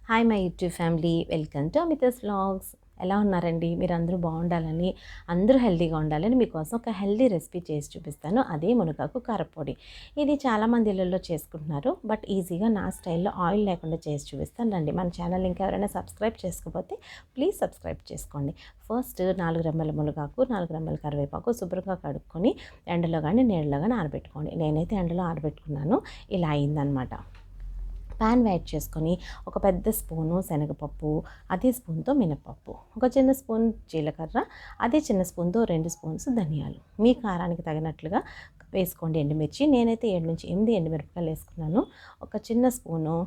Hi my YouTube family, welcome to Amitha's vlogs. ఎలా ఉన్నారండి? మీరందరూ బాగుండాలని, అందరూ హెల్తీగా ఉండాలని మీకోసం ఒక హెల్తీ రెసిపీ చేసి చూపిస్తాను. అదే మునగాకు కారపొడి. ఇది చాలామంది ఇళ్ళల్లో చేసుకుంటున్నారు, బట్ ఈజీగా నా స్టైల్లో ఆయిల్ లేకుండా చేసి చూపిస్తాను రండి. మన ఛానల్ ఇంకా ఎవరైనా సబ్స్క్రైబ్ చేసుకోకపోతే ప్లీజ్ సబ్స్క్రైబ్ చేసుకోండి. ఫస్ట్ 4 రెమ్మల మునగాకు, 4 రెమ్మల కరివేపాకు శుభ్రంగా కడుక్కొని ఎండలో కానీ నీళ్ళలో కానీ ఆరబెట్టుకోండి. నేనైతే ఎండలో ఆరబెట్టుకున్నాను. ఇలా అయిందనమాట. ప్యాన్ వేడి చేసుకొని ఒక పెద్ద స్పూను శనగపప్పు, అదే స్పూన్తో మినపప్పు, ఒక చిన్న స్పూన్ జీలకర్ర, అదే చిన్న స్పూన్తో 2 స్పూన్స్ ధనియాలు, మీ కారానికి తగినట్లుగా వేసుకోండి. ఎండుమిర్చి నేనైతే 7 నుంచి 8 ఎండుమిరపకాయలు వేసుకున్నాను. ఒక చిన్న స్పూను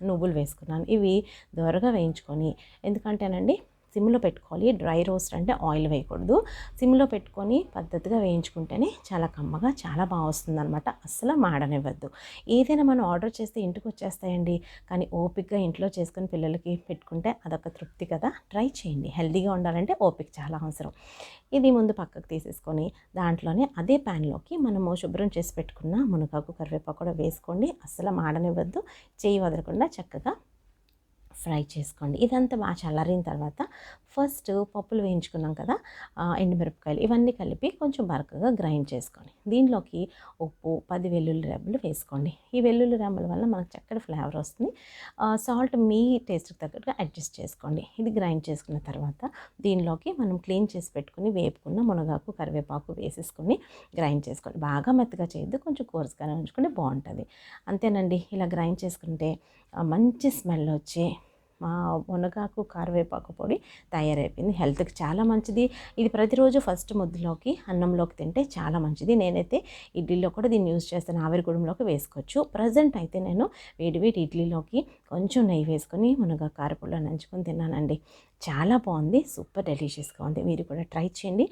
నువ్వులు వేసుకున్నాను. ఇవి దోరగా వేయించుకొని, ఎందుకంటేనండి సిమ్లో పెట్టుకోవాలి. డ్రై రోస్ట్ అంటే ఆయిల్ వేయకూడదు. సిమ్లో పెట్టుకొని పద్ధతిగా వేయించుకుంటేనే చాలా కమ్మగా చాలా బాగా వస్తుందన్నమాట. అస్సలు మాడనివ్వద్దు. ఏదైనా మనం ఆర్డర్ చేస్తే ఇంటికి వచ్చేస్తాయండి, కానీ ఓపికగా ఇంట్లో చేసుకొని పిల్లలకి పెట్టుకుంటే అదొక తృప్తి కదా. ట్రై చేయండి. హెల్తీగా ఉండాలంటే ఓపిక చాలా అవసరం. ఇది ముందు పక్కకు తీసేసుకొని దాంట్లోనే అదే ప్యాన్లోకి మనము శుభ్రం చేసి పెట్టుకున్న మునగాకు కరివేపాకు కూడా వేసుకోండి. అస్సలు మాడనివ్వద్దు. చేయి వదలకుండా చక్కగా ఫ్రై చేసుకోండి. ఇదంతా బాగా చల్లారిన తర్వాత ఫస్ట్ పప్పులు వేయించుకున్నాం కదా, ఎండుమిరపకాయలు ఇవన్నీ కలిపి కొంచెం బరకగా గ్రైండ్ చేసుకోండి. దీనిలోకి ఉప్పు, 10 వెల్లుల్లి రెబ్బలు వేసుకోండి. ఈ వెల్లుల్లి రెబ్బల వల్ల మనకు చక్కటి ఫ్లేవర్ వస్తుంది. సాల్ట్ మీ టేస్ట్కి తగ్గట్టుగా అడ్జస్ట్ చేసుకోండి. ఇది గ్రైండ్ చేసుకున్న తర్వాత దీనిలోకి మనం క్లీన్ చేసి పెట్టుకుని వేపుకున్న మునగాకు కరివేపాకు వేసేసుకొని గ్రైండ్ చేసుకోండి. బాగా మెత్తగా చేయొద్దు, కొంచెం కోర్సుగానే ఉంచుకుంటే బాగుంటుంది. అంతేనండి. ఇలా గ్రైండ్ చేసుకుంటే మంచి స్మెల్ వచ్చి మా మునగాకు కరివేపాకు పొడి తయారైపోయింది. హెల్త్కి చాలా మంచిది. ఇది ప్రతిరోజు ఫస్ట్ ముద్దలోకి అన్నంలోకి తింటే చాలా మంచిది. నేనైతే ఇడ్లీలో కూడా దీన్ని యూజ్ చేస్తాను. ఆవిరిగూడంలోకి వేసుకోవచ్చు. ప్రజెంట్ అయితే నేను వేడివేడి ఇడ్లీలోకి కొంచెం నెయ్యి వేసుకొని మునగాకు కారపొడిలో నంచుకొని తిన్నానండి. చాలా బాగుంది. సూపర్ డెలిషియస్గా ఉంది. మీరు కూడా ట్రై చేయండి.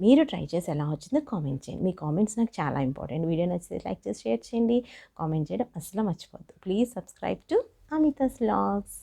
మీరు ట్రై చేసి ఎలా వచ్చిందో కామెంట్ చేయండి. మీ కామెంట్స్ నాకు చాలా ఇంపార్టెంట్. వీడియో నచ్చితే లైక్ చేసి షేర్ చేయండి. కామెంట్ చేయడం అసలు మర్చిపోద్దు. Please subscribe to Amitha's vlogs.